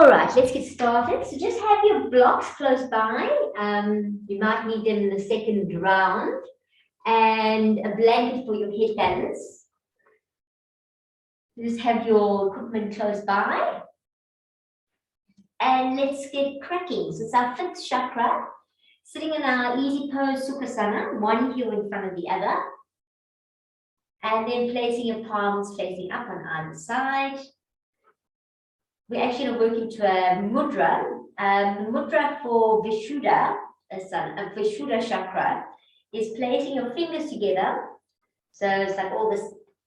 All right, let's get started. So just have your blocks close by. You might need them in the second round, and a blanket for your head balance. Just have your equipment close by. And let's get cracking. So it's our fifth chakra, sitting in our easy pose, Sukhasana, one heel in front of the other. And then placing your palms facing up on either side. We're actually going to work into a mudra. The mudra for Vishuddha, Vishuddha chakra, is placing your fingers together. So it's like all the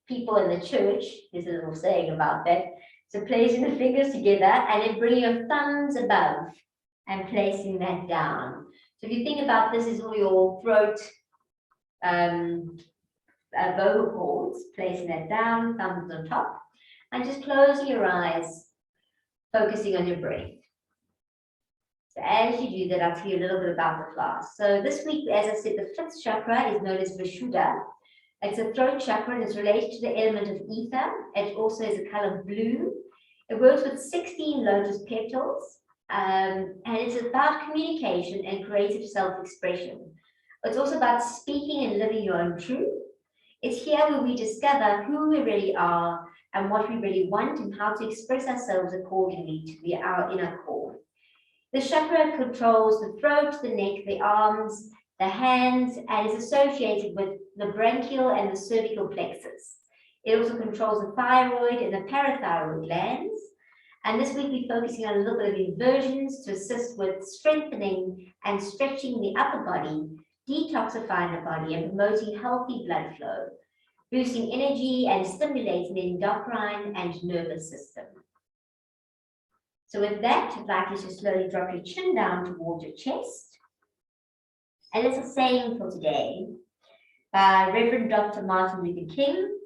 people in the church, there's a little saying about that. So placing the fingers together and then bringing your thumbs above and placing that down. So if you think about this is all your throat, vocal cords, placing that down, thumbs on top, and just closing your eyes, focusing on your breath. So as you do that, I'll tell you a little bit about the class. So this week, as I said, the fifth chakra is known as Vishuddha. It's a throat chakra and it's related to the element of ether. It also is a color blue. It works with 16 lotus petals, and it's about communication and creative self-expression. It's also about speaking and living your own truth. It's here where we discover who we really are and what we really want and how to express ourselves accordingly to our inner core. The chakra controls the throat, the neck, the arms, the hands, and is associated with the branchial and the cervical plexus. It also controls the thyroid and the parathyroid glands. And this week we're focusing on a little bit of inversions to assist with strengthening and stretching the upper body, detoxifying the body and promoting healthy blood flow, boosting energy and stimulating the endocrine and nervous system. So with that, I'd like you to slowly drop your chin down towards your chest. And it's a saying for today by Reverend Dr. Martin Luther King: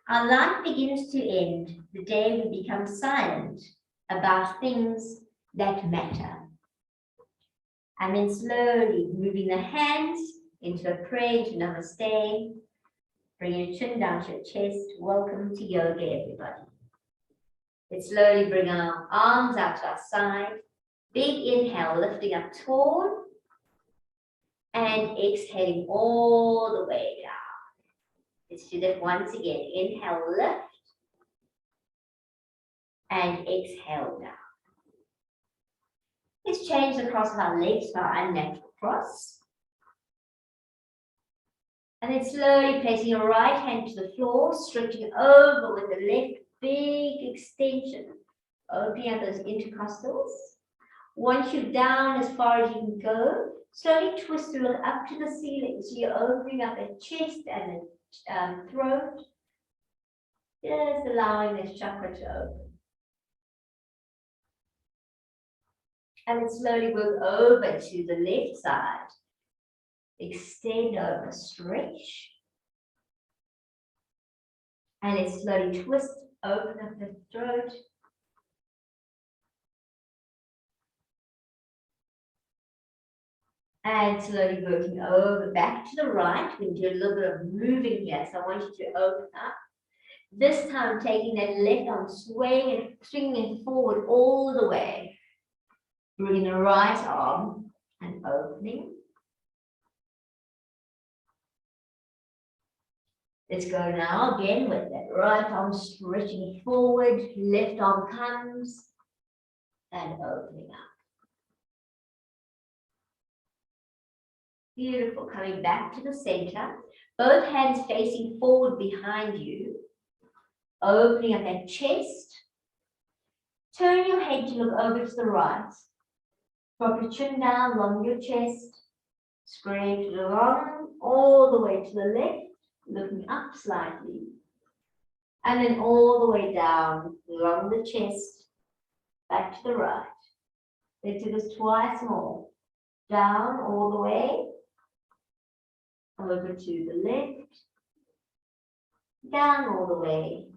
our life begins to end the day we become silent about things that matter. And then slowly moving the hands into a prayer, into Namaste. Bring your chin down to your chest. Welcome to yoga, everybody. Let's slowly bring our arms out to our side. Big inhale, lifting up tall. And exhaling all the way down. Let's do that once again. Inhale, lift. And exhale down. Let's change the cross of our legs to our unnatural cross. And then slowly placing your right hand to the floor, stretching over with the left, big extension. Opening up those intercostals. Once you're down as far as you can go, slowly twist to look up to the ceiling. So you're opening up the chest and the throat. Just allowing this chakra to open. And then slowly work over to the left side. Extend over, stretch. And then slowly twist, open up the throat. And slowly working over back to the right. We do a little bit of moving here. So I want you to open up. This time taking that left arm, swinging it forward all the way. Bringing the right arm and opening. Let's go now again with that right arm stretching forward. Left arm comes and opening up. Beautiful. Coming back to the center. Both hands facing forward behind you. Opening up that chest. Turn your head to look over to the right. Drop your chin down along your chest. Scrape it along all the way to the left. Looking up slightly. And then all the way down along the chest. Back to the right. Let's do this twice more. Down all the way. Over to the left. Down all the way.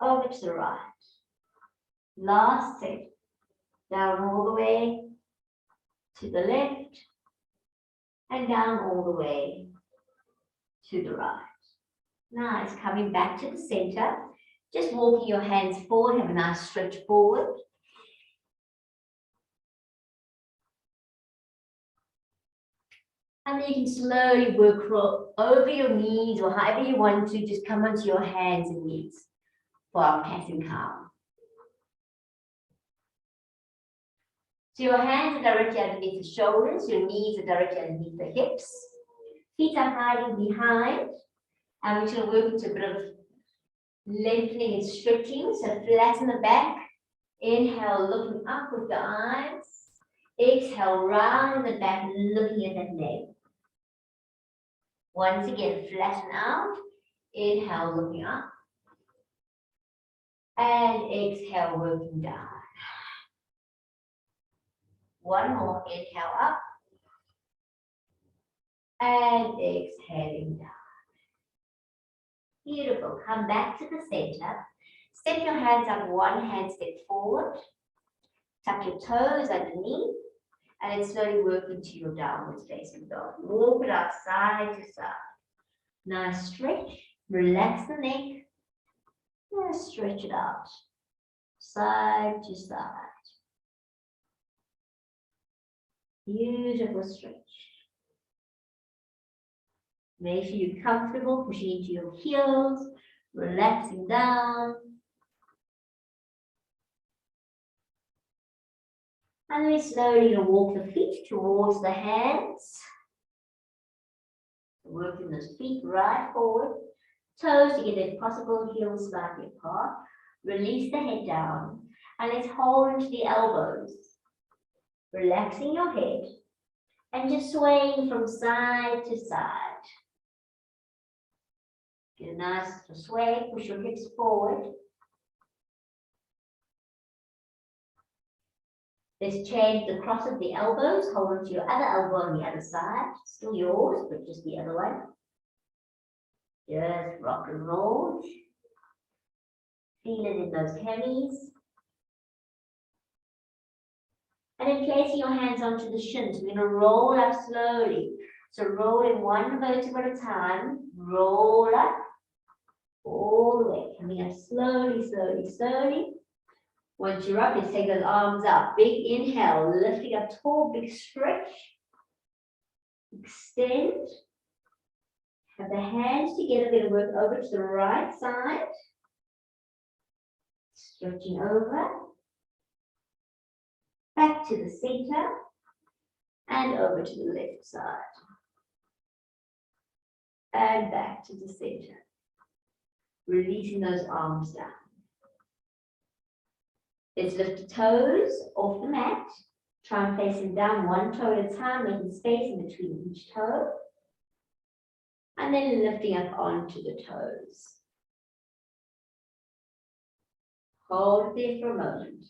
Over to the right. Last set. Down all the way to the left. And down all the way to the right. Nice. Coming back to the center. Just walking your hands forward. Have a nice stretch forward. And then you can slowly work over your knees or however you want to, just come onto your hands and knees for our cat and cow. So your hands are directly underneath the shoulders, your knees are directly underneath the hips, feet are hiding behind, and we're going to work into a bit of lengthening and stretching. So flatten the back, inhale, looking up with the eyes, exhale, round the back, looking at that neck. Once again, flatten out, inhale, looking up, and exhale, working down. One more, inhale up, and exhaling down. Beautiful, come back to the center. Step your hands up, one hand step forward, tuck your toes underneath, and then slowly work into your downward facing dog. Walk it out side to side. Nice stretch, relax the neck, and stretch it out, side to side. Beautiful stretch. Make sure you're comfortable, pushing into your heels, relaxing down. And then slowly walk the feet towards the hands. Working those feet right forward. Toes together if possible, heels slightly apart. Release the head down. And let's hold into the elbows. Relaxing your head. And just swaying from side to side. Get a nice sway, push your hips forward. Let's change the cross of the elbows. Hold on to your other elbow on the other side. Still yours, but just the other one. Just rock and roll. Feel it in those hammies. And then placing your hands onto the shins. We're going to roll up slowly. So roll in one vertebra at a time. Roll up. All the way. Coming up slowly, slowly, slowly. Once you're up, let's take those arms up. Big inhale, lifting up tall, big stretch. Extend. Have the hands together. We're going to work over to the right side. Stretching over. Back to the center. And over to the left side. And back to the center. Releasing those arms down. Let's lift the toes off the mat. Try and place them down one toe at a time, making space in between each toe. And then lifting up onto the toes. Hold there for a moment.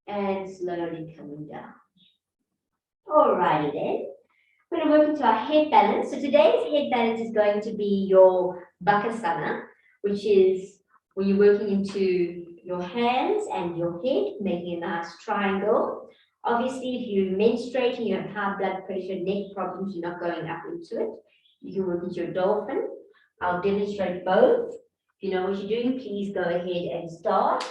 And slowly coming down. Alrighty then. We're going to work into our head balance. So today's head balance is going to be your Bakasana, which is when you're working into your hands and your head, making a nice triangle. Obviously, if you're menstruating, you have high blood pressure, neck problems, you're not going up into it. You can work into your dolphin. I'll demonstrate both. If you know what you're doing, please go ahead and start.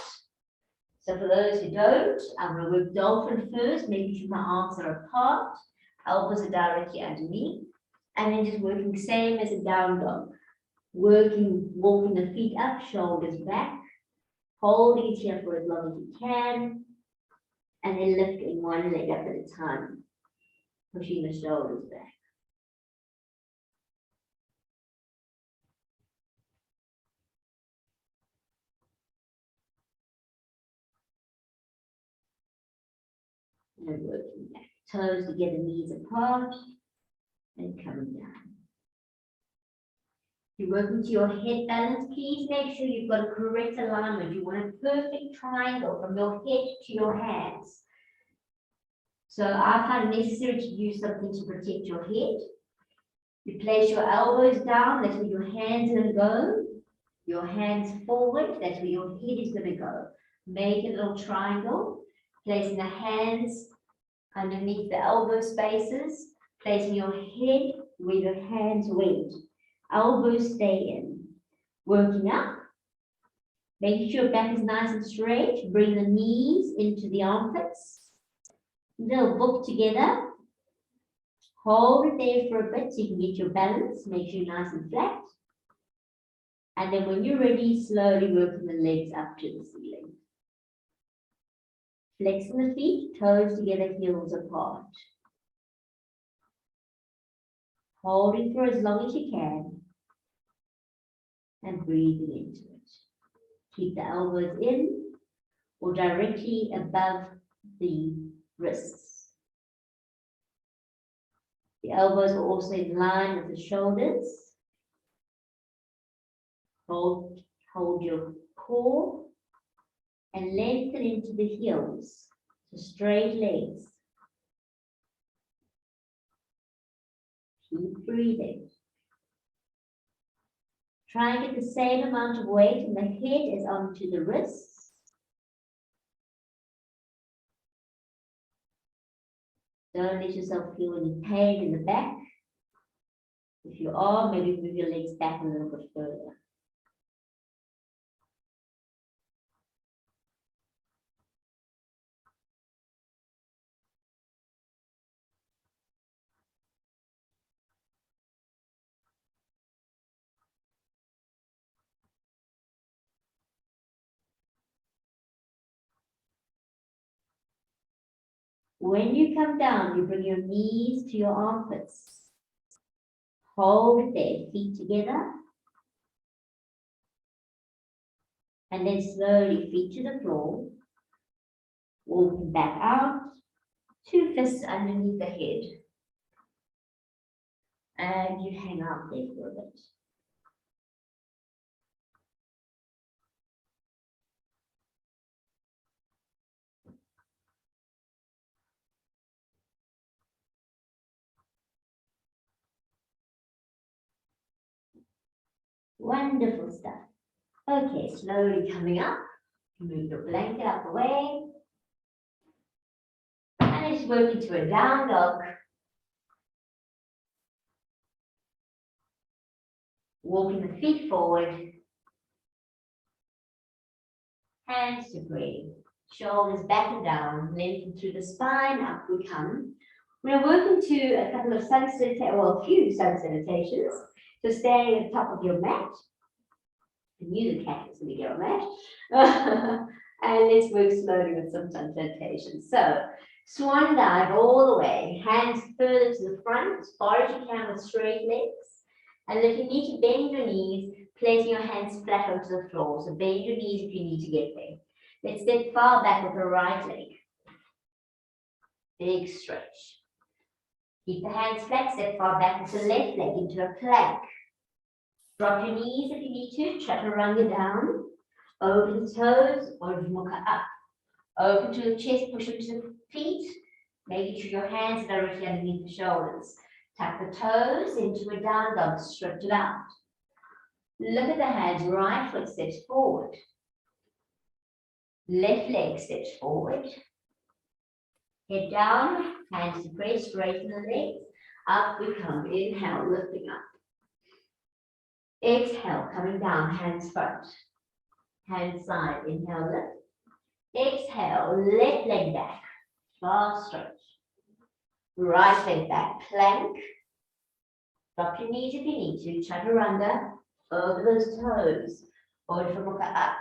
So for those who don't, I'm going to work dolphin first, making sure my arms are apart, elbows are directly underneath, and then just working same as a down dog. Walking the feet up, shoulders back, holding it here for as long as you can, and then lifting one leg up at a time, pushing the shoulders back. And working back, toes together, knees apart, and coming down. You're working to your head balance. Please make sure you've got a correct alignment. You want a perfect triangle from your head to your hands. So I find it necessary to use something to protect your head. You place your elbows down, that's where your hands are going to go. Your hands forward, that's where your head is going to go. Make a little triangle, placing the hands underneath the elbow spaces, placing your head where your hands went. Elbows stay in. Working up. Making sure your back is nice and straight. Bring the knees into the armpits. Little book together. Hold it there for a bit so you can get your balance. Make sure you're nice and flat. And then when you're ready, slowly working the legs up to the ceiling. Flexing the feet, toes together, heels apart. Holding for as long as you can. And breathing into it. Keep the elbows in or directly above the wrists. The elbows are also in line with the shoulders. Hold your core and lengthen into the heels. So straight legs. Keep breathing. Try and get the same amount of weight in the head as onto the wrists. Don't let yourself feel any pain in the back. If you are, maybe move your legs back a little bit further. When you come down, you bring your knees to your armpits. Hold it there, feet together. And then slowly feet to the floor. Walking back out. 2 fists underneath the head. And you hang out there for a bit. Wonderful stuff. Okay, slowly coming up. Move your blanket out the way. And just work into a down dog. Walking the feet forward. Hands to breathe. Shoulders back and down. Lengthen through the spine. Up we come. We're working to a couple of sun salutations, well, a few sun salutations. So staying at the top of your mat. I knew the cat was going to get on that. And let's work slowly with some sun salutations. So, swan dive all the way. Hands further to the front, as far as you can with straight legs. And if you need to bend your knees, placing your hands flat onto the floor. So bend your knees if you need to get there. Let's step far back with the right leg. Big stretch. Keep the hands flat, step far back with the left leg into a plank. Drop your knees if you need to, chaturanga down, over the toes, or mukha up. Open to the chest, push into the feet, making sure your hands are directly underneath the shoulders. Tuck the toes into a down dog, stretch it out. Look at the hands, right foot steps forward. Left leg steps forward. Head down, hands to press, straighten the legs. Up we come, inhale, lifting up. Exhale, coming down, hands front. Hand side, inhale, lift. Exhale, left leg back, fast stretch. Right leg back, plank. Drop your knees if you need to, chaturanga, over those toes. Urdhva mukha up.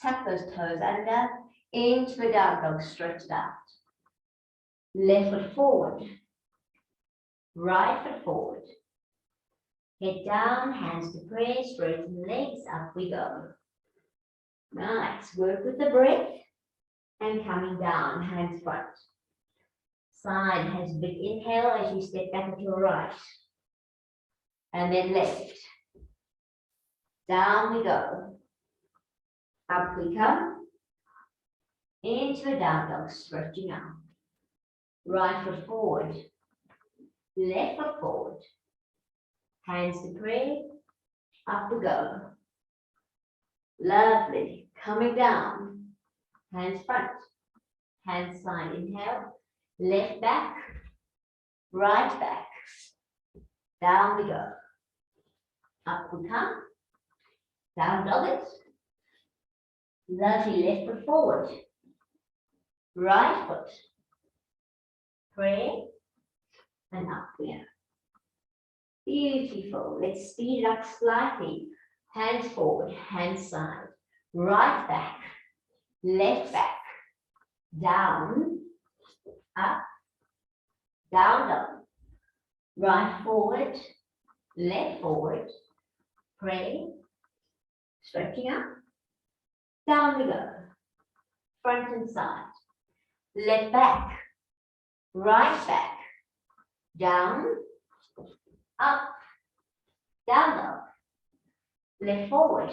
Tuck those toes under, into a down dog, stretch it out. Left foot forward. Right foot forward. Head down, hands to prayer, straighten the legs, up we go. Nice, work with the breath and coming down, hands front. Side has a big inhale as you step back at your right. And then left. Down we go. Up we come. Into a down dog, stretching out. Right foot forward. Left foot forward. Hands to prayer. Up we go. Lovely. Coming down. Hands front. Hands side. Inhale. Left back. Right back. Down we go. Up we come. Down dog it. Lovely. Left foot forward. Right foot. Pray. And up we go. Beautiful. Let's speed it up slightly. Hands forward, hands side. Right back, left back, down, up, down, down. Right forward, left forward. Pray. Stretching up. Down we go. Front and side. Left back, right back, down, up, down, down. Left forward,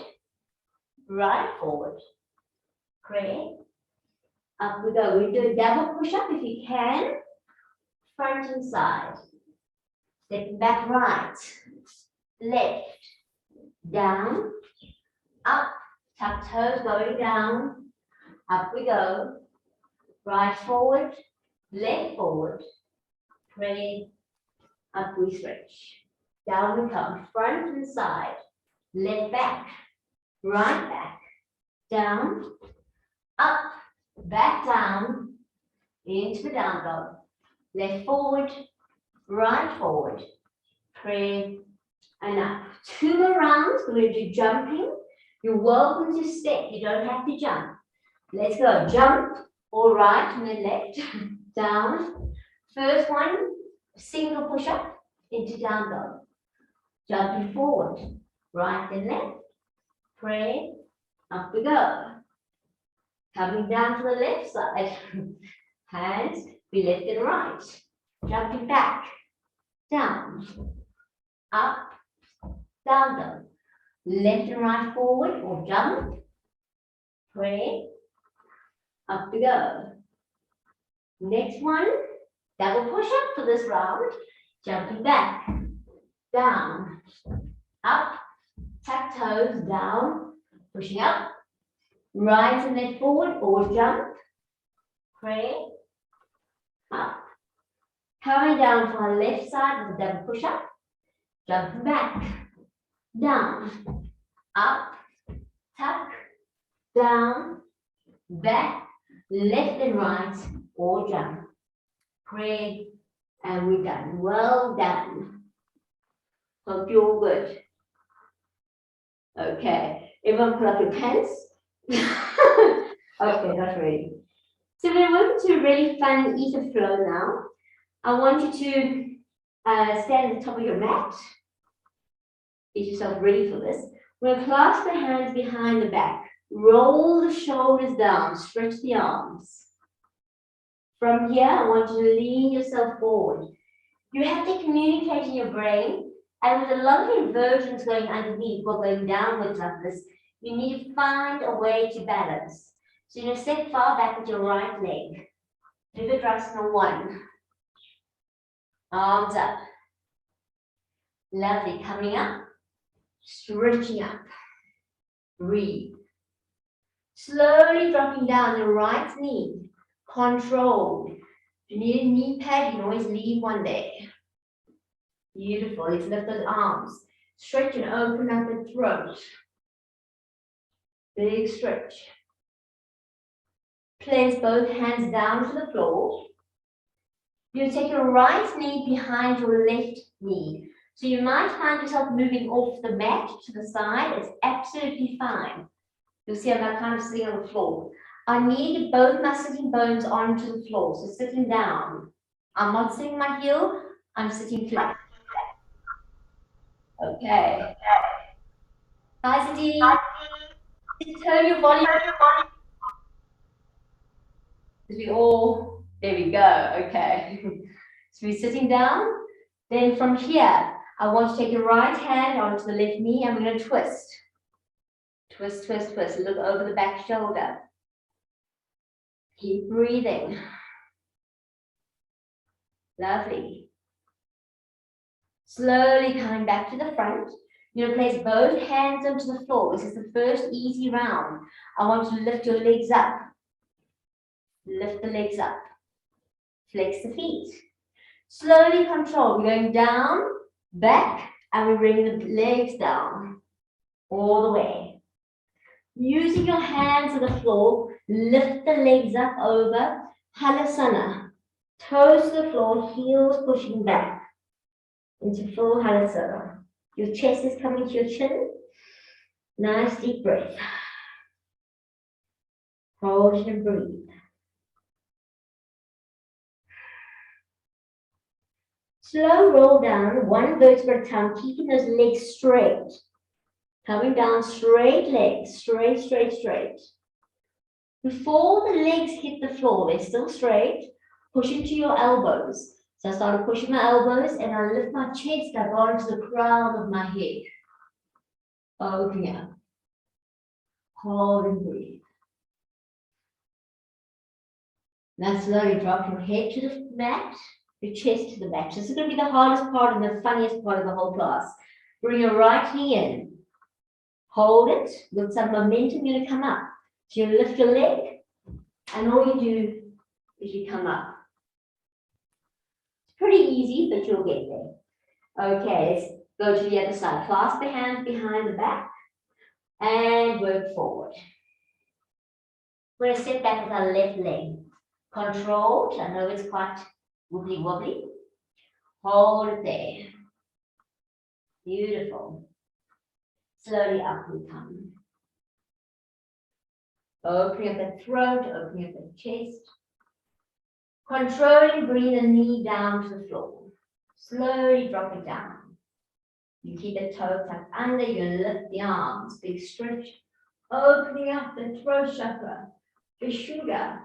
right forward. Pray. Up we go. We do a double push-up if you can. Front and side. Step back right, left, down, up, tuck toes going down. Up we go. Right forward, left forward. Pray. Up we stretch. Down we come. Front and side. Left back. Right back. Down. Up. Back down. Into the down dog. Left forward. Right forward. Pray. And up. 2 more rounds. We're going to do jumping. You're welcome to step. You don't have to jump. Let's go. Jump. All right and then left. Down. First one. Single push-up into down dog. Jumping forward. Right and left. Pray. Up we go. Coming down to the left side. Hands be left and right. Jumping back. Down. Up. Down, down. Left and right forward or jump. Pray. Up we go. Next one. Double push up for this round. Jumping back. Down. Up. Tuck toes down. Pushing up. Right and left forward or jump. Pray. Up. Coming down to our left side with a double push up. Jumping back. Down. Up. Tuck. Down. Back. Left and right or jump. Pray. And we're done. Well done. Hope you're all good. Okay. Everyone pull up your pants. Okay, that's ready. So we're going to a really fun ether flow now. I want you to stand at the top of your mat. Get yourself ready for this. We're going to clasp the hands behind the back. Roll the shoulders down. Stretch the arms. From here, I want you to lean yourself forward. You have to communicate in your brain, and with a lot of inversions going underneath or going downwards like this, you need to find a way to balance. So you're going to step far back with your right leg. Vishuddha 1. Arms up. Lovely. Coming up. Stretching up. Breathe. Slowly dropping down the right knee. Controlled. If you need a knee pad, you can always leave one there. Beautiful. Let's lift those arms. Stretch and open up the throat. Big stretch. Place both hands down to the floor. You take your right knee behind your left knee. So you might find yourself moving off the mat to the side. It's absolutely fine. You'll see I'm kind of sitting on the floor. I need both my sitting bones onto the floor. So sitting down. I'm not sitting my heel. I'm sitting flat. Okay. Hi, Siti. Turn your volume. There we go. Okay. So we're sitting down. Then from here, I want you to take your right hand onto the left knee and we're going to twist. Twist, twist, twist. Look over the back shoulder. Keep breathing. Lovely. Slowly coming back to the front. You're going to place both hands onto the floor. This is the first easy round. I want you to lift your legs up. Lift the legs up. Flex the feet. Slowly control. We're going down, back, and we're bringing the legs down. All the way. Using your hands to the floor, lift the legs up over Halasana. Toes to the floor, heels pushing back into full halasana. Your chest is coming to your chin. Nice deep breath. Hold and breathe. Slow roll down, one vertebra at a time, keeping those legs straight. Coming down, straight legs, straight, straight, straight. Before the legs hit the floor, they're still straight. Push into your elbows. So I started pushing my elbows and I lift my chest up onto the crown of my head. Opening up. Hold and breathe. Now slowly drop your head to the mat, your chest to the mat. This is going to be the hardest part and the funniest part of the whole class. Bring your right knee in. Hold it. With some momentum, you're going to come up. So you lift your leg, and all you do is you come up. It's pretty easy, but you'll get there. Okay, let's go to the other side. Clasp the hands behind the back and work forward. We're going to step back with our left leg. Controlled. I know it's quite wobbly wobbly. Hold it there. Beautiful. Slowly up we come. Opening up the throat, opening up the chest. Controlling, bring the knee down to the floor. Slowly drop it down. You keep the toe tucked under, you lift the arms, big stretch. Opening up the throat chakra. Vishuddha.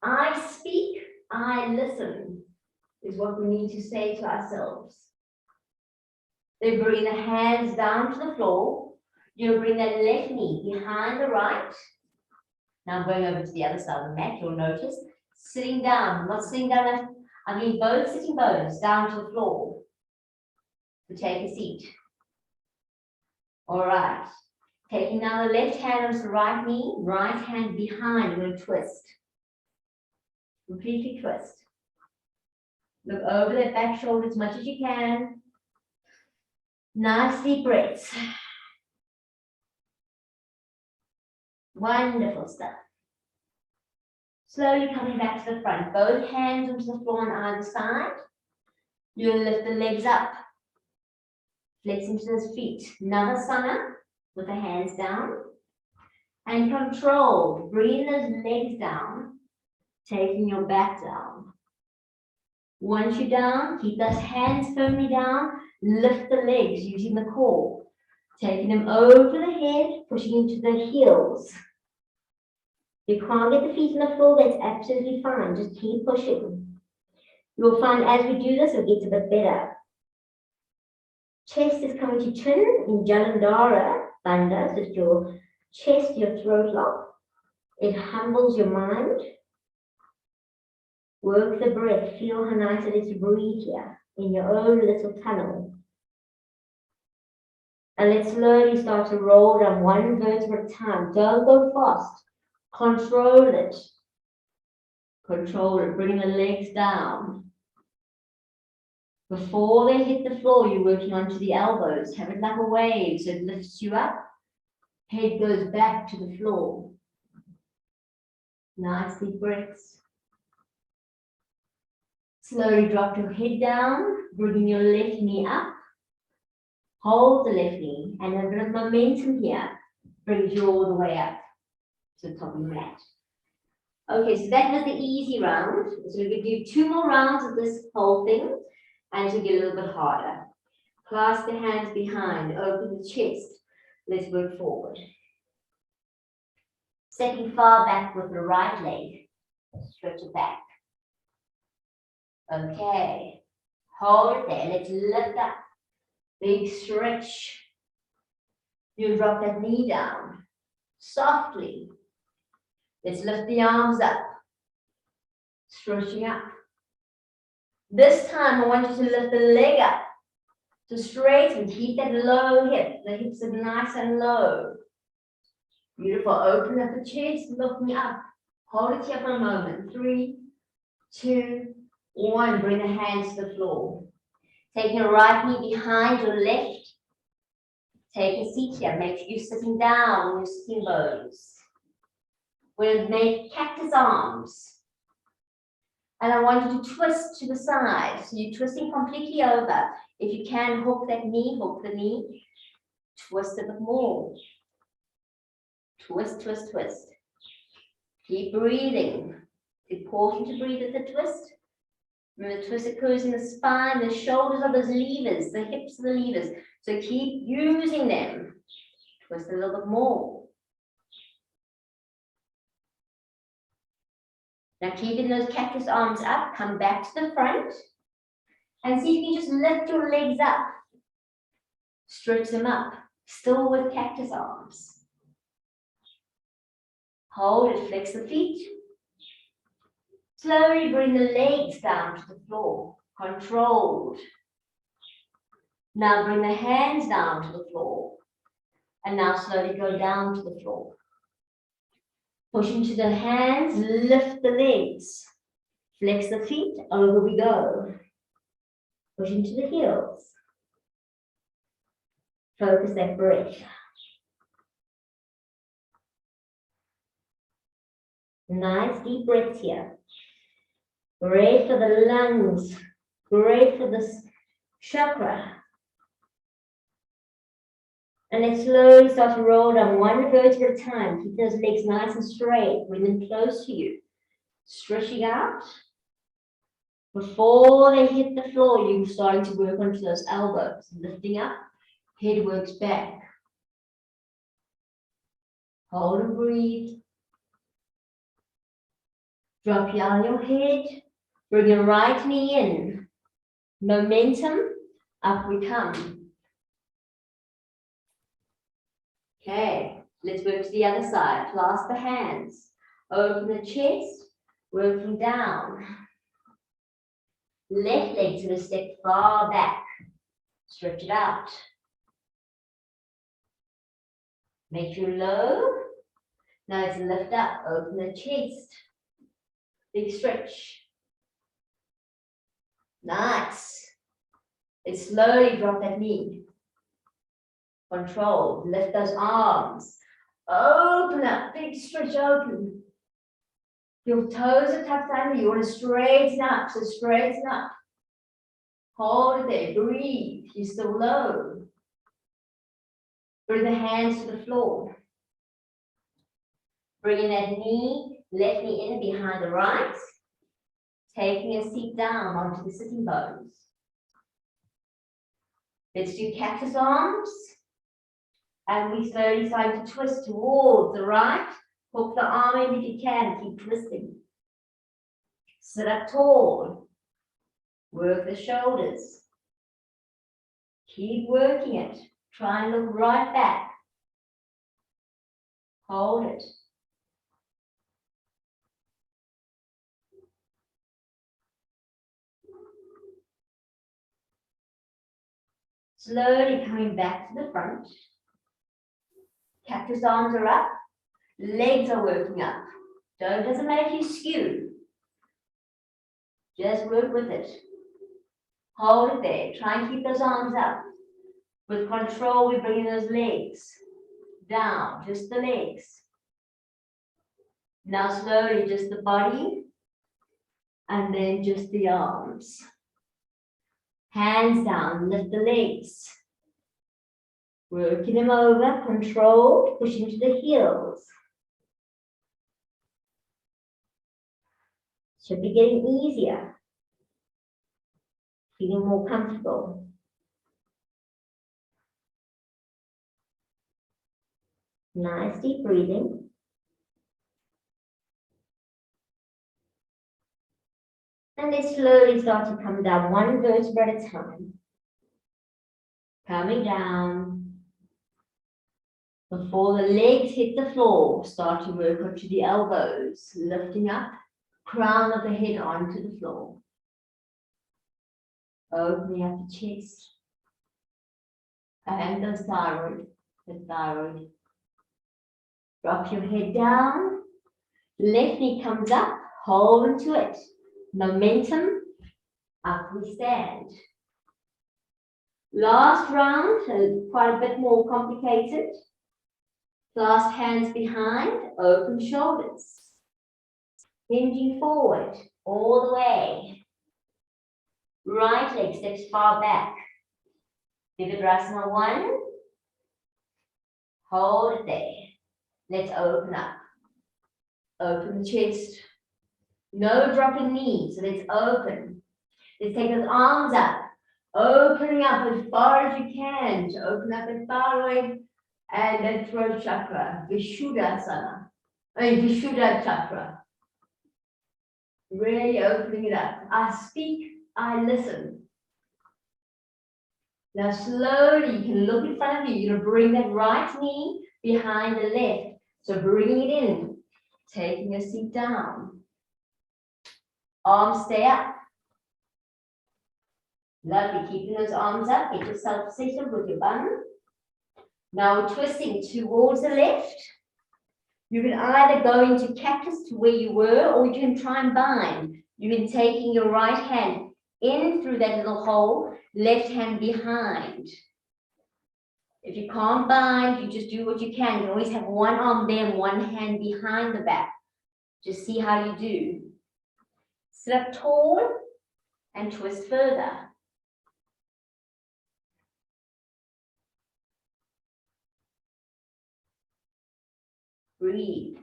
I speak, I listen, is what we need to say to ourselves. Then bring the hands down to the floor. You'll bring the left knee behind the right. Now I'm going over to the other side of the mat, you'll notice. Sitting down, not sitting down, I mean both sitting bones down to the floor. So take a seat. All right. Taking now the left hand onto the right knee, right hand behind, you're going to twist. Completely twist. Look over that back shoulder as much as you can. Nice deep breaths. Wonderful stuff. Slowly coming back to the front. Both hands onto the floor on either side. You'll lift the legs up. Flex into those feet. Navasana with the hands down. And control. Bring those legs down. Taking your back down. Once you're down, keep those hands firmly down. Lift the legs using the core. Taking them over the head, pushing into the heels. If you can't get the feet on the floor, that's absolutely fine. Just keep pushing. You'll find as we do this, it gets a bit better. Chest is coming to chin in Jalandhara Bandha. So it's your chest, your throat lock. It humbles your mind. Work the breath. Feel how nice it is to breathe here in your own little tunnel. And let's slowly start to roll down one vertebra at a time. Don't go fast. Control it. Control it. Bring the legs down. Before they hit the floor, you're working onto the elbows. Have it like a wave so it lifts you up. Head goes back to the floor. Nice deep breaths. Slowly drop your head down, bringing your left knee up. Hold the left knee, and a bit of momentum here brings you all the way up to the top of the mat. Okay, so that was the easy round. So we're going to do 2 more rounds of this whole thing, and to get a little bit harder. Clasp the hands behind, open the chest. Let's work forward. Stepping far back with the right leg. Stretch it back. Okay, hold it there. Let's lift up. Big stretch. You drop that knee down softly. Let's lift the arms up. Stretching up. This time I want you to lift the leg up to straighten. Keep that low hip. The hips are nice and low. Beautiful. Open up the chest, looking up. Hold it here for a moment. 3, 2, 1. Bring the hands to the floor. Take your right knee behind your left. Take a seat here. Make sure you're sitting down on your sitting bones. We'll make cactus arms. And I want you to twist to the side. So you're twisting completely over. If you can, hook that knee, hook the knee. Twist a bit more. Twist, twist, twist. Keep breathing. It's important to breathe at the twist. Remember, the twist occurs in the spine, the shoulders are those levers, the hips are the levers. So keep using them. Twist a little bit more. Now keeping those cactus arms up, come back to the front and see if you can just lift your legs up. Stretch them up, still with cactus arms. Hold it, flex the feet. Slowly bring the legs down to the floor, controlled. Now bring the hands down to the floor. And now slowly go down to the floor. Push into the hands, lift the legs. Flex the feet, over we go. Push into the heels. Focus that breath. Nice deep breaths here. Great for the lungs. Great for the chakra. And then slowly start to roll down one vertebra at a time. Keep those legs nice and straight. Bring them close to you. Stretching out. Before they hit the floor, you're starting to work onto those elbows. Lifting up. Head works back. Hold and breathe. Drop down your head. Bring your right knee in. Momentum. Up we come. Okay, let's work to the other side. Clasp the hands. Open the chest. Working down. Left leg to the step far back. Stretch it out. Make you low. Now let's lift up. Open the chest. Big stretch. Nice. Let's slowly drop that knee. Control. Lift those arms. Open up. Big stretch open. Your toes are tucked under. You want to straighten up. So straighten up. Hold it there. Breathe. You're still low. Bring the hands to the floor. Bringing that knee, left knee in behind the right. Taking a seat down onto the sitting bones. Let's do cactus arms. And we slowly start to twist towards the right. Hook the arm in if you can. Keep twisting. Sit up tall. Work the shoulders. Keep working it. Try and look right back. Hold it. Slowly coming back to the front. Cactus arms are up. Legs are working up. Doesn't make you skew. Just work with it. Hold it there. Try and keep those arms up. With control, we bring in those legs down, just the legs. Now slowly, just the body, and then just the arms. Hands down, lift the legs. Working them over, controlled, pushing to the heels. Should be getting easier. Feeling more comfortable. Nice deep breathing. And they slowly start to come down one vertebra at a time. Coming down. Before the legs hit the floor, start to work onto the elbows, lifting up, crown of the head onto the floor. Opening up the chest. And the thyroid. Drop your head down. Left knee comes up. Hold into it. Momentum. Up we stand. Last round, quite a bit more complicated. Clasp hands behind. Open shoulders. Hinging forward. all the way. Right leg steps far back. Vishuddha 1. Hold it there. Let's open up. Open the chest. No dropping knees, so let's open. Let's take those arms up. Opening up as far as you can to open up the thyroid and then throat chakra. Vishuddha chakra. Really opening it up. I speak, I listen. Now slowly, you can look in front of you. You're going to bring that right knee behind the left. So bringing it in, taking your seat down. Arms stay up. Lovely, keeping those arms up. Get yourself settled with your bum. Now we're twisting towards the left. You can either go into cactus to where you were, or you can try and bind. You can taking your right hand in through that little hole, left hand behind. If you can't bind, you just do what you can. You always have one arm there and one hand behind the back. Just see how you do. Sit up tall and twist further. Breathe.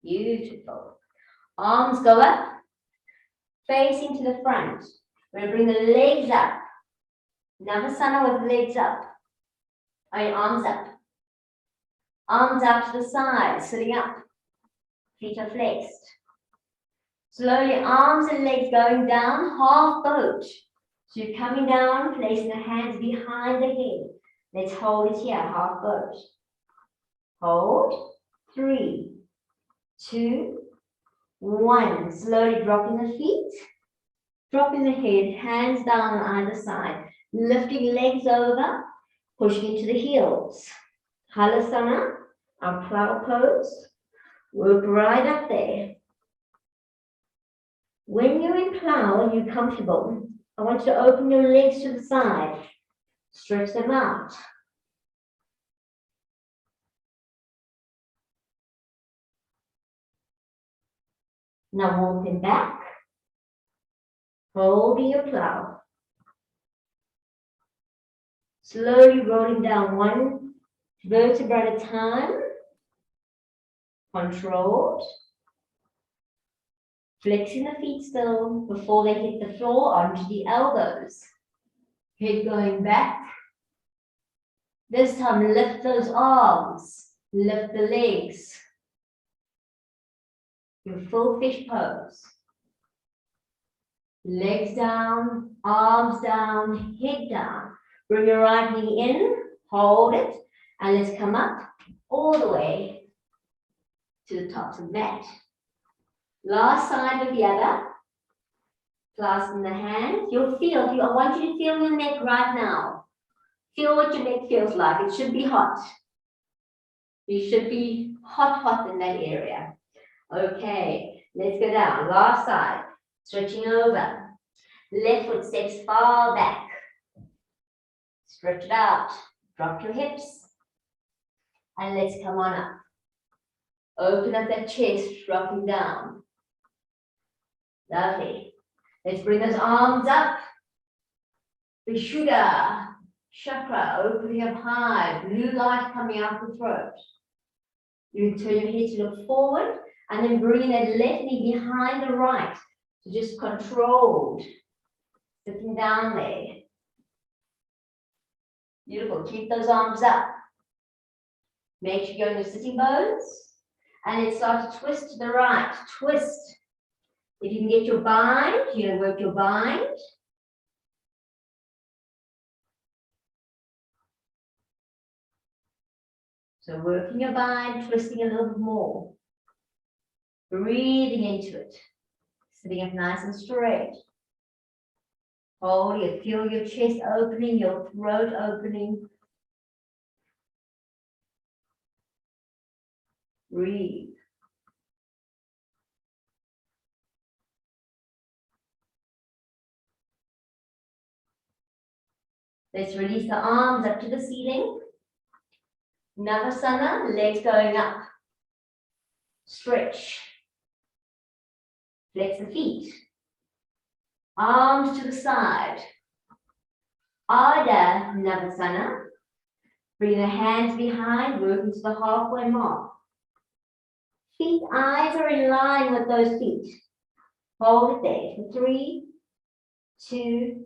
Beautiful. Arms go up, facing to the front. We're going to bring the legs up. Navasana with legs up. Arms up. Arms out to the side, sitting up. Feet are flexed. Slowly, arms and legs going down, half boat. So you're coming down, placing the hands behind the head. Let's hold it here, half boat. Hold. 3, 2, 1. Slowly dropping the feet, dropping the head, hands down on either side. Lifting legs over, pushing into the heels. Halasana, our plow pose. Work right up there. When you're in plow and you're comfortable, I want you to open your legs to the side. Stretch them out. Now walking back. Holding your plow. Slowly rolling down one vertebra at a time. Controlled. Flexing the feet still before they hit the floor onto the elbows. Head going back. This time lift those arms. Lift the legs. Your full fish pose. Legs down, arms down, head down. Bring your right knee in, hold it, and let's come up all the way to the top of the mat. Last side with the other. Clasping the hands. You'll feel, I want you to feel your neck right now. Feel what your neck feels like. It should be hot. You should be hot in that area. Okay, let's go down. Last side. Stretching over. Left foot steps far back. Stretch it out. Drop your hips. And let's come on up. Open up that chest, dropping down. Lovely. Let's bring those arms up. Vishuddha chakra opening up high. Blue light coming out the throat. You can turn your head to look forward and then bring that left knee behind the right. So just controlled. Sitting down there. Beautiful. Keep those arms up. Make sure you're on your sitting bones. And let's start to twist to the right. Twist. If you can get your bind, you're going to work your bind. So working your bind, twisting a little bit more. Breathing into it. Sitting up nice and straight. Hold it. Feel your chest opening, your throat opening. Breathe. Let's release the arms up to the ceiling. Navasana, legs going up. Stretch. Flex the feet. Arms to the side. Ardha Navasana. Bring the hands behind, working to the halfway mark. Feet, eyes are in line with those feet. Hold it there for 3, 2,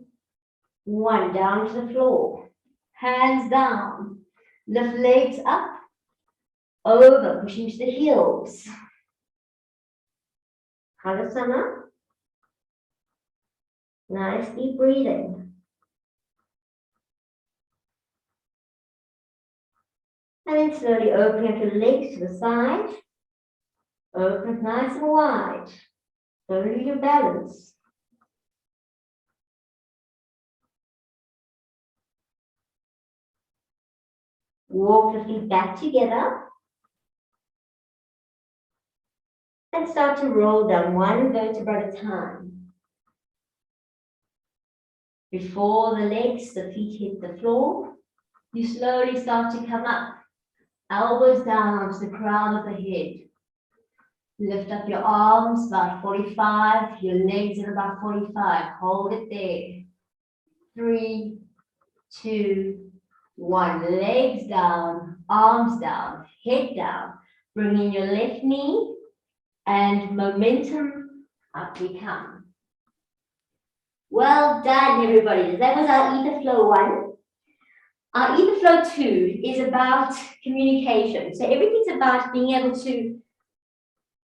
1. Down to the floor. Hands down. Lift legs up. Over, pushing to the heels. Halasana. Nice deep breathing. And then slowly open up your legs to the side. Open it nice and wide. Don't lose your balance. Walk the feet back together. And start to roll down one vertebra at a time. Before the legs, the feet hit the floor, you slowly start to come up. Elbows down to the crown of the head. Lift up your arms about 45, your legs at about 45. Hold it there. 3, 2, 1. Legs down, arms down, head down. Bring in your left knee and momentum, up we come. Well done, everybody. That was our Ether Flow 1. Our Ether Flow 2 is about communication. So everything's about being able to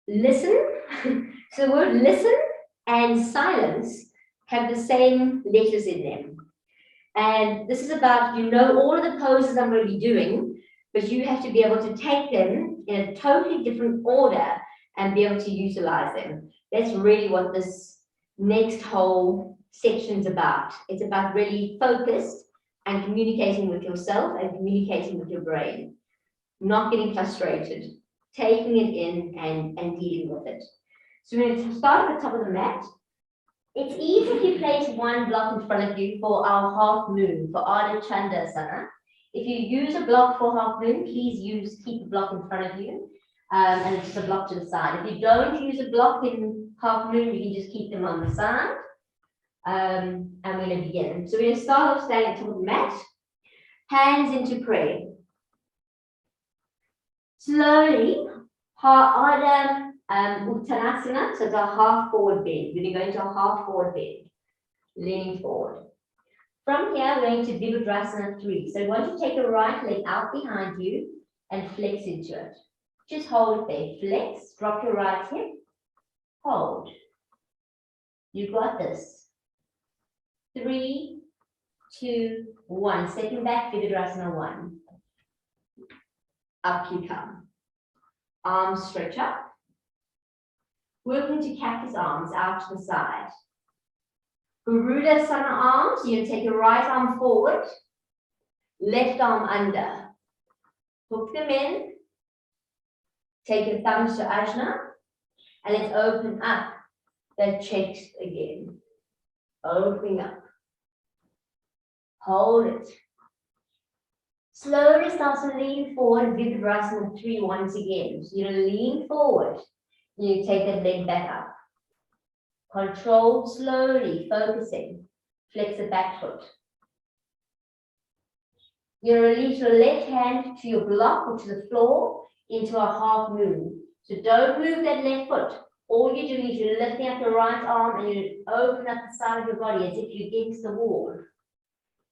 listen. So the word listen and silence have the same letters in them. And this is about, you know, all of the poses I'm going to be doing, but you have to be able to take them in a totally different order and be able to utilize them. That's really what this next whole section's about. It's about really focused and communicating with yourself and communicating with your brain. Not getting frustrated, taking it in and dealing with it. So we're going to start at the top of the mat. It's easy if you place one block in front of you for our half moon, for Ardha Chandasana. If you use a block for half moon, please keep a block in front of you. And just a block to the side. If you don't use a block in half moon, you can just keep them on the side. And we're going to begin. So we're going to start off standing at the top of the mat. Hands into prayer. Slowly, Ardha Uttanasana, so it's a half forward bend. We're going to go into a half forward bend, leaning forward. From here, we're going to Vishuddha 3. So I want you to take your right leg out behind you and flex into it. Just hold it there. Flex, drop your right hip, hold. You got this. 3, 2, 1. Stepping back, Vishuddha 1. Up you come. Arms stretch up. Working to cactus arms out to the side. Vishuddha arms, you're going to take your right arm forward, left arm under. Hook them in. Take your thumbs to Ajna, and let's open up the chest again. Opening up. Hold it. Slowly start to lean forward, Vishuddha 3 once again. So you're going to lean forward. You take that leg back up. Control slowly, focusing. Flex the back foot. You release your left hand to your block or to the floor into a half moon. So don't move that left foot. All you're doing is you're lifting up your right arm and you open up the side of your body as if you're against the wall.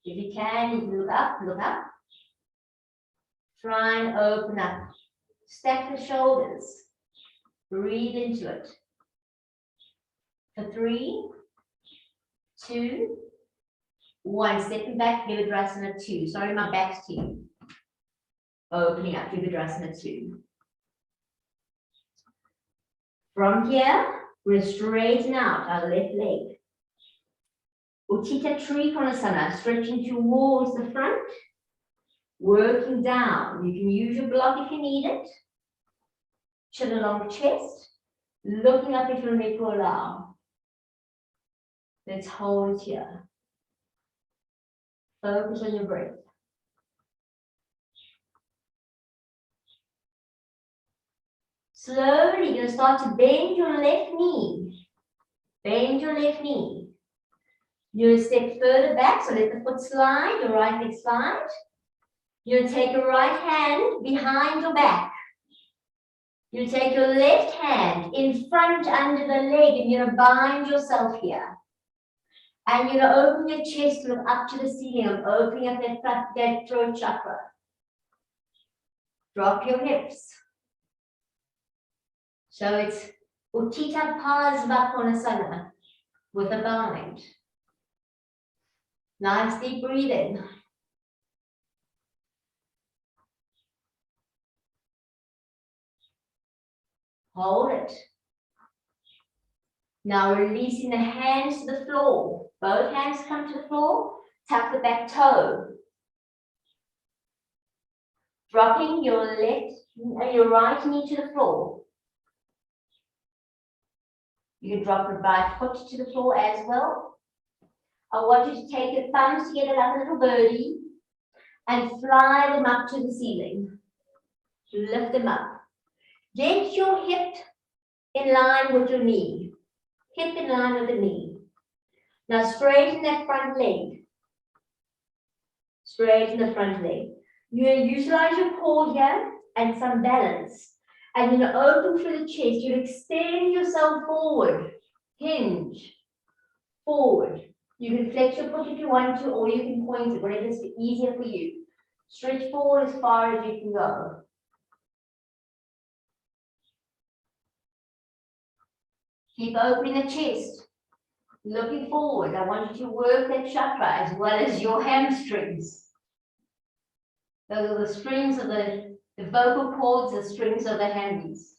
If you can look up, look up. Try and open up. Stack the shoulders. Breathe into it. For 3, 2, 1. Stepping back, Vishuddha 2. Sorry, my back's to you. Opening up, Vishuddha 2. From here, we'll straighten out our left leg. Utthita Trikonasana, stretching towards the front. Working down. You can use your block if you need it. Chin along the chest. Looking up if your neck will allow. Let's hold here. Focus on your breath. Slowly, you're going to start to bend your left knee. Bend your left knee. You're going to step further back, so let the foot slide, your right leg slide. You're going to take your right hand behind your back. You take your left hand in front under the leg and you're going to bind yourself here. And you're going to open your chest, look up to the ceiling. I'm opening up that throat chakra. Drop your hips. So it's Uttita Pasvakonasana with a bind. Nice deep breathing. Hold it. Now releasing the hands to the floor. Both hands come to the floor. Tuck the back toe. Dropping your right knee to the floor. You can drop your right foot to the floor as well. I want you to take your thumbs together like a little birdie and fly them up to the ceiling. Lift them up. Get your hip in line with your knee. Hip in line with the knee. Now straighten that front leg. Straighten the front leg. You're going to utilize your core here and some balance. And you're going to open through the chest. You're going to extend yourself forward. Hinge. Forward. You can flex your foot if you want to, or you can point it, whatever is easier for you. Stretch forward as far as you can go. Keep opening the chest. Looking forward. I want you to work that chakra as well as your hamstrings. Those are the strings of the vocal cords, the strings of the handies.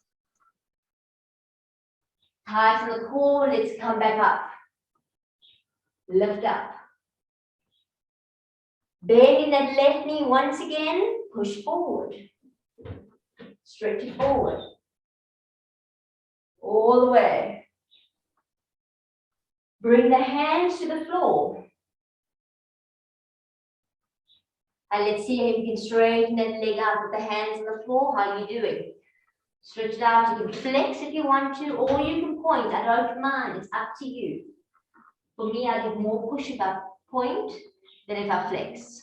Tighten the core, let's come back up. Lift up. Bending that left knee once again, push forward. Stretch it forward. All the way. Bring the hands to the floor. And let's see if you can straighten that leg out with the hands on the floor. How are you doing? Stretch it out. You can flex if you want to, or you can point. I don't mind. It's up to you. For me, I get more push if I point than if I flex.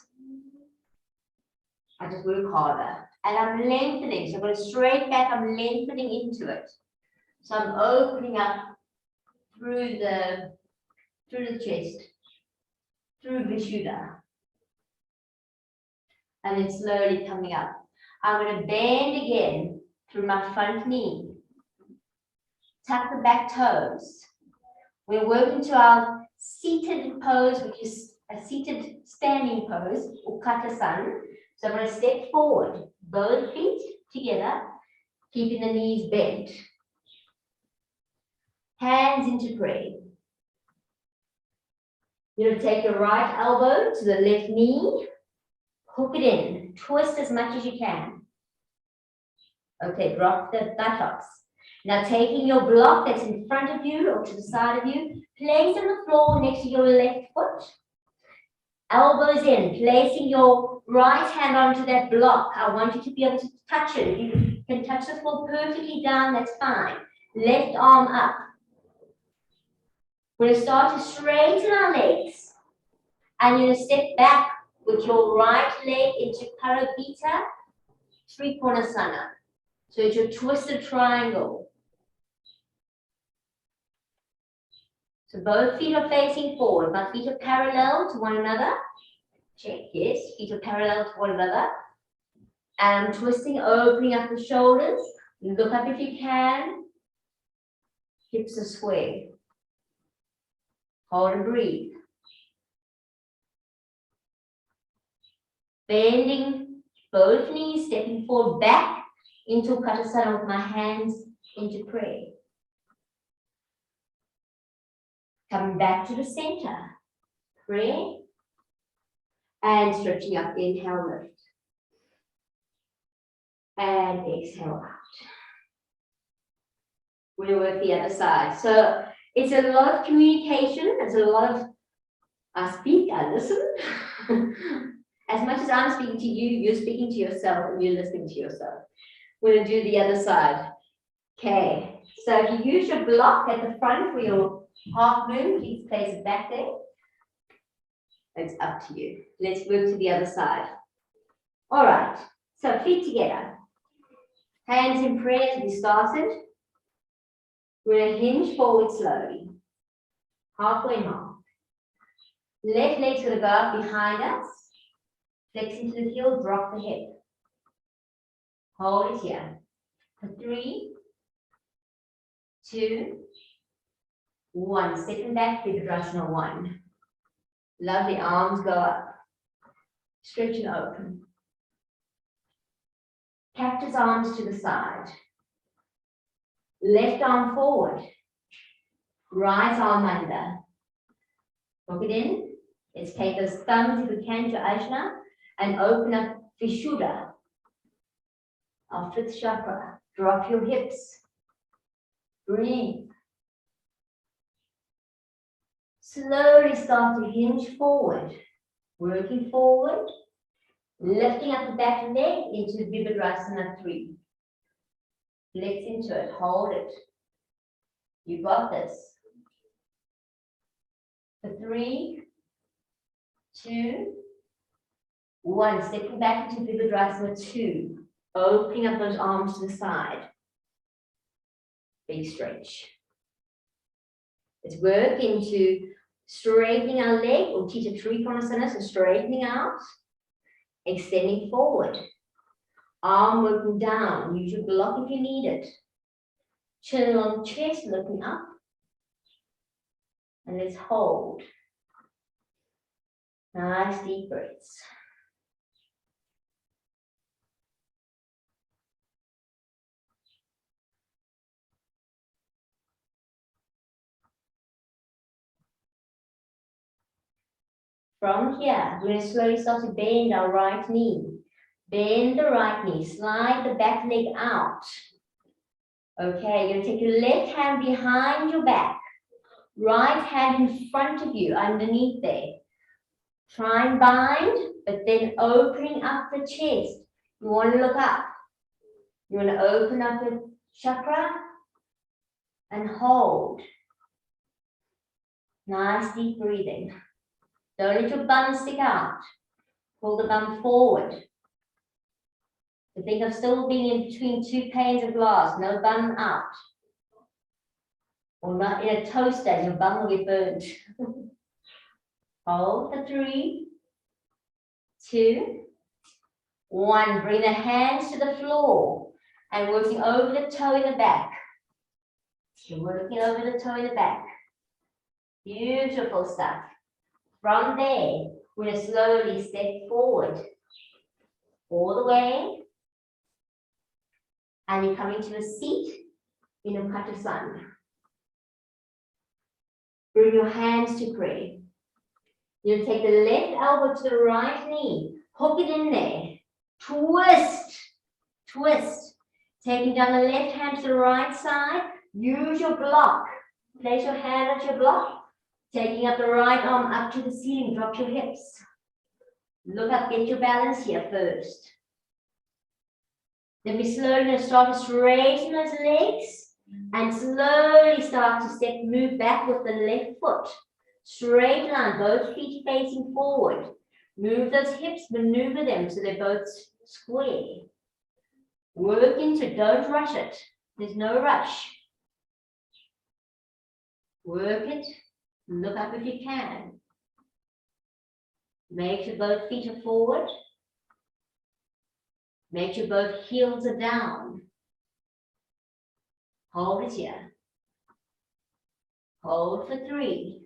I just work harder. And I'm lengthening. So I'm going to straight back. I'm lengthening into it. So I'm opening up through the chest, through Vishuddha. And then slowly coming up. I'm going to bend again through my front knee. Tuck the back toes. We're working to our seated pose, which is a seated standing pose, or Katasana. So I'm going to step forward, both feet together, keeping the knees bent. Hands into prayer. You're going to take your right elbow to the left knee, hook it in, twist as much as you can. Okay, drop the buttocks. Now taking your block that's in front of you or to the side of you, place on the floor next to your left foot. Elbows in, placing your right hand onto that block. I want you to be able to touch it. If you can touch the floor perfectly down, that's fine. Left arm up. We're going to start to straighten our legs. And you're going to step back with your right leg into Parabita Trikonasana. So it's your twisted triangle. So both feet are facing forward. My feet are parallel to one another. Check, yes, feet are parallel to one another. And I'm twisting, opening up the shoulders. Look up if you can. Hips are square. Hold and breathe. Bending both knees, stepping forward back into Katasana with my hands into prayer. Coming back to the center. Pray. And stretching up. Inhale, lift. And exhale out. We'll work the other side. So it's a lot of communication. It's a lot of I speak, I listen. As much as I'm speaking to you, you're speaking to yourself and you're listening to yourself. We're going to do the other side. Okay, so if you use your block at the front for your half moon, please place it back there. It's up to you. Let's move to the other side. All right, so feet together. Hands in prayer as we started. We're going to hinge forward slowly. Halfway mark. Left leg's going to go up behind us. Flex into the heel, drop the hip. Hold it here. For 3, 2, 1. Second back, Vishuddha 1. Lovely, arms go up. Stretch and open. Cactus arms to the side. Left arm forward. Right arm under. Hook it in. Let's take those thumbs if we can to Ajna and open up Vishuddha. Our 5th chakra. Drop your hips. Breathe. Slowly start to hinge forward. Working forward. Lifting up the back leg into Vishuddha 3. Flex into it. Hold it. You got this. For 3, 2, 1. Stepping back into Vishuddha 2. Opening up those arms to the side. Big stretch. Let's work into straightening our leg or Tita Trikonasana, so straightening out, extending forward. Arm working down. Use your block if you need it. Chin on chest, looking up. And let's hold. Nice deep breaths. From here, we're going to slowly start to bend our right knee. Bend the right knee. Slide the back leg out. Okay, you're going to take your left hand behind your back. Right hand in front of you, underneath there. Try and bind, but then opening up the chest. You want to look up. You want to open up the chakra and hold. Nice deep breathing. Don't let your bum stick out. Pull the bum forward. So think of still being in between 2 panes of glass, no bum out. Or not in a toaster, your bum will get burnt. Hold for 3, 2, 1. Bring the hands to the floor and working over the toe in the back. So working over the toe in the back. Beautiful stuff. From there, we're going to slowly step forward all the way. And you're coming to a seat in Uttanasana. Bring your hands to prayer. You'll take the left elbow to the right knee. Hook it in there. Twist. Twist. Taking down the left hand to the right side. Use your block. Place your hand at your block. Taking up the right arm up to the ceiling. Drop your hips. Look up. Get your balance here first. Then we slowly going to start to straighten those legs and slowly start to move back with the left foot. Straight line, both feet facing forward. Move those hips, maneuver them so they're both square. Work into it, don't rush it. There's no rush. Work it, look up if you can. Make sure both feet are forward. Make sure both heels are down. Hold it here. Hold for 3,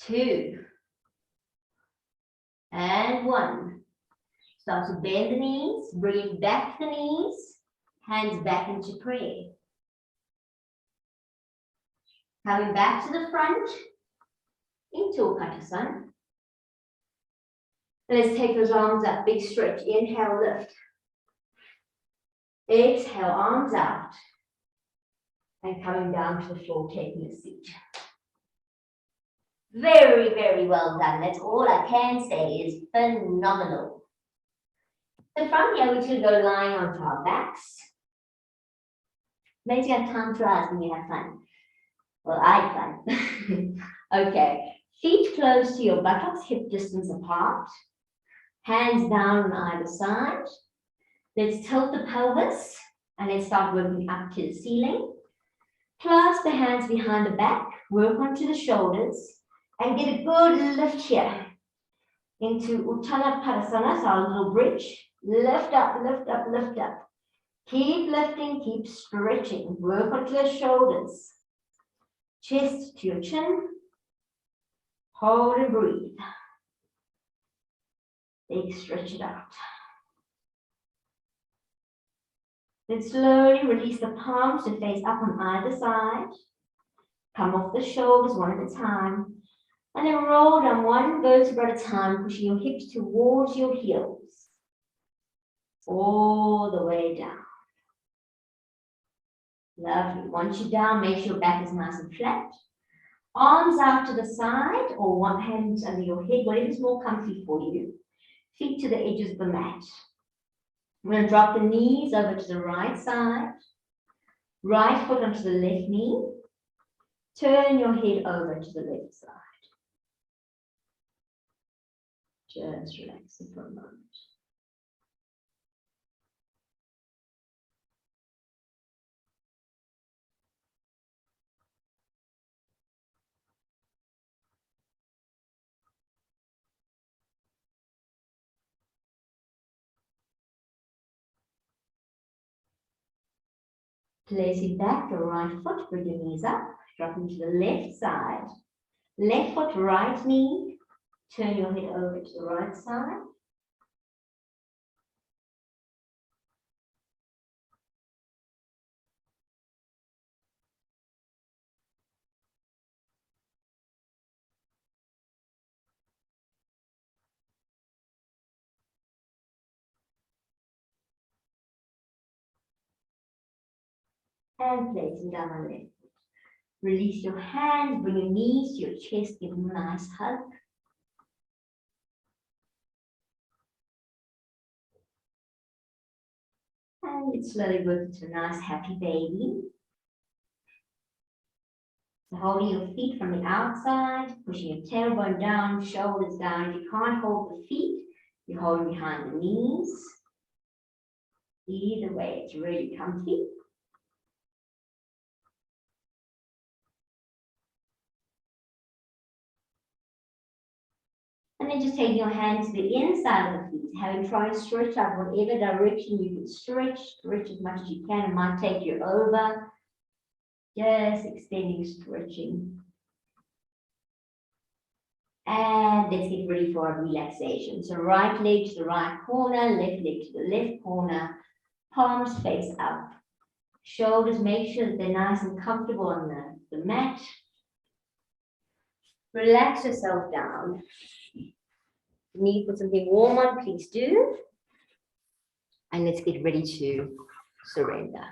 2, and 1. Start to bend the knees, bring back the knees, hands back into prayer. Coming back to the front, into Uttanasana. Let's take those arms up, big stretch. Inhale, lift. Exhale, arms out. And coming down to the floor, taking a seat. Very, very well done. That's all I can say is phenomenal. So from here, we're going to go lying onto our backs. Makes you have time flies when you have fun. Well, I had fun. Okay, feet close to your buttocks, hip distance apart. Hands down on either side. Let's tilt the pelvis and let's start working up to the ceiling. Clasp the hands behind the back, work onto the shoulders, and get a good lift here into Uttana Padasana, so our little bridge. Lift up, lift up, lift up. Keep lifting, keep stretching. Work onto the shoulders. Chest to your chin. Hold and breathe. Big stretch it out. Then slowly release the palms to face up on either side. Come off the shoulders one at a time. And then roll down one vertebra at a time, pushing your hips towards your heels. All the way down. Lovely. Once you're down, make sure your back is nice and flat. Arms out to the side or one hand under your head, whatever's more comfy for you. Feet to the edges of the mat. We're going to drop the knees over to the right side. Right foot onto the left knee. Turn your head over to the left side. Just relaxing for a moment. Placing back the right foot, bring your knees up, dropping to the left side. Left foot, right knee, turn your head over to the right side. And placing down on left. Release your hands, bring your knees to your chest, give them a nice hug. And it's slowly work into a nice happy baby. So holding your feet from the outside, pushing your tailbone down, shoulders down. If you can't hold the feet, you're holding behind the knees. Either way, it's really comfy. And then just taking your hands to the inside of the feet, having try and stretch out whatever direction you can stretch as much as you can. It might take you over. Just extending, stretching. And let's get ready for a relaxation. So right leg to the right corner, left leg to the left corner, palms face up. Shoulders, make sure that they're nice and comfortable on the mat. Relax yourself down. Need put something warm on, please do. And let's get ready to surrender.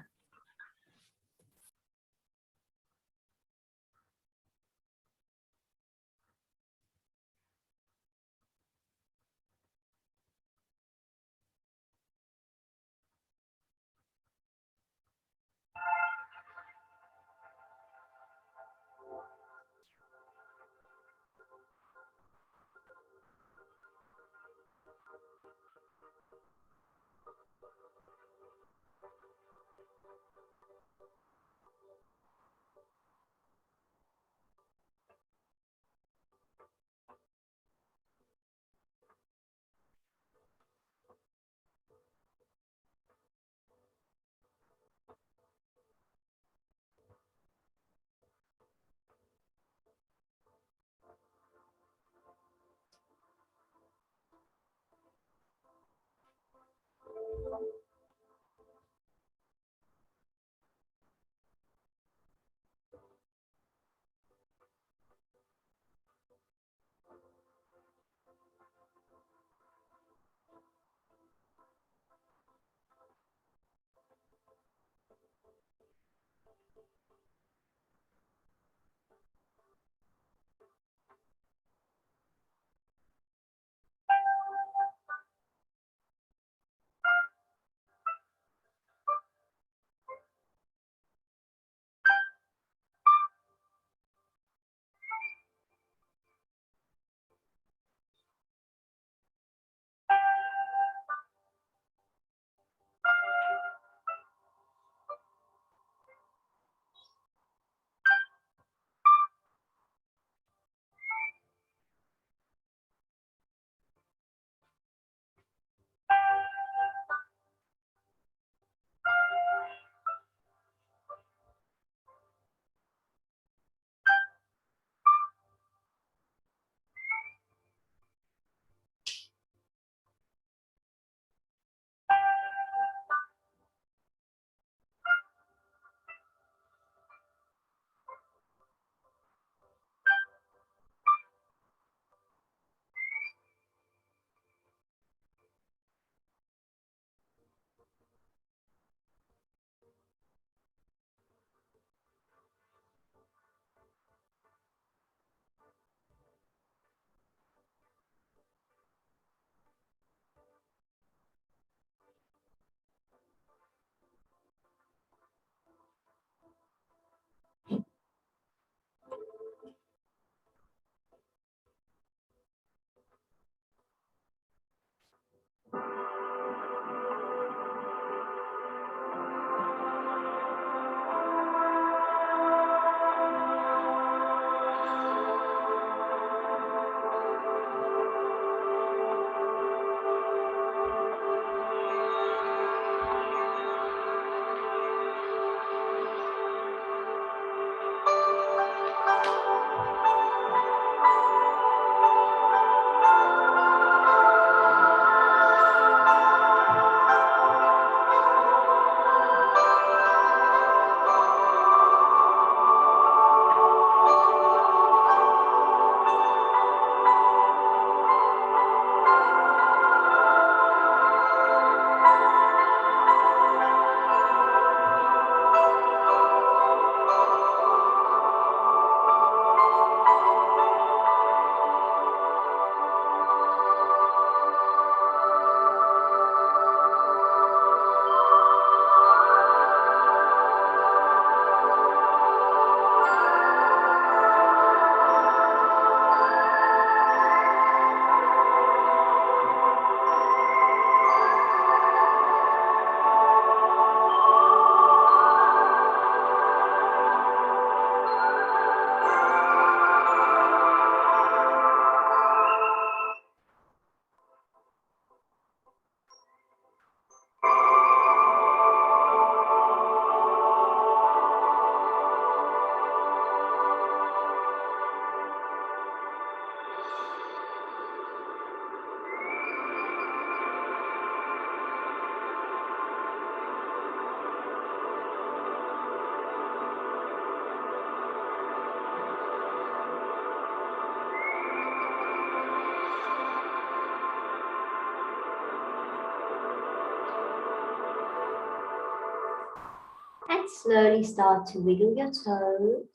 And slowly start to wiggle your toes.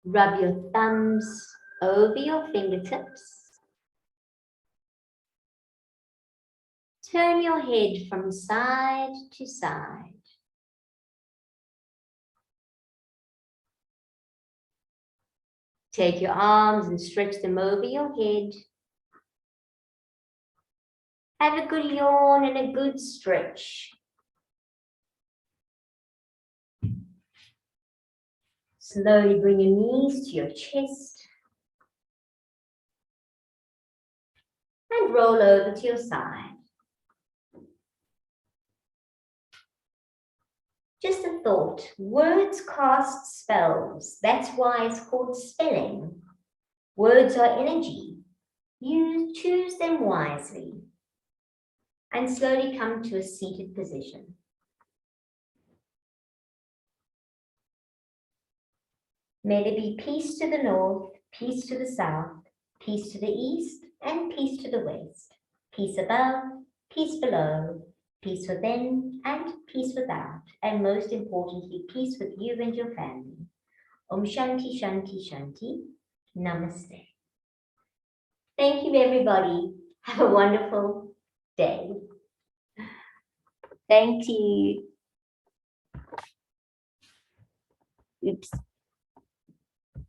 Rub your thumbs over your fingertips. Turn your head from side to side. Take your arms and stretch them over your head. Have a good yawn and a good stretch. Slowly bring your knees to your chest. And roll over to your side. Just a thought, words cast spells. That's why it's called spelling. Words are energy. You choose them wisely. And slowly come to a seated position. May there be peace to the north, peace to the south, peace to the east, and peace to the west. Peace above, peace below, peace within, and peace without. And most importantly, peace with you and your family. Om Shanti, Shanti, Shanti. Namaste. Thank you, everybody. Have a wonderful day. Thank you. Oops.